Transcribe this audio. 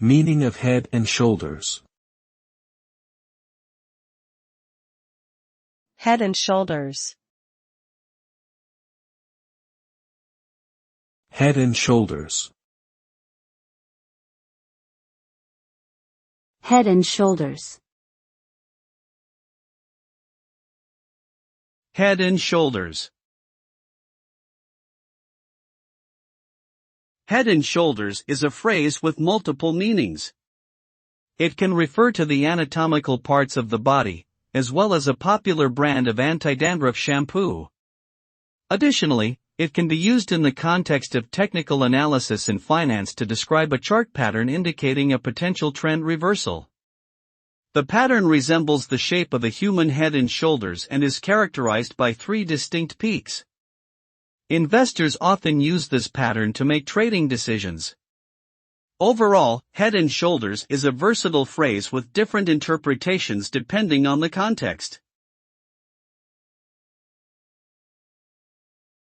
Meaning of head and shoulders. Head and shoulders. Head and shoulders. Head and shoulders. Head and shoulders. Head and shoulders is a phrase with multiple meanings. It can refer to the anatomical parts of the body, as well as a popular brand of anti-dandruff shampoo. Additionally, it can be used in the context of technical analysis in finance to describe a chart pattern indicating a potential trend reversal. The pattern resembles the shape of a human head and shoulders and is characterized by 3 distinct peaks. Investors often use this pattern to make trading decisions. Overall, head and shoulders is a versatile phrase with different interpretations depending on the context.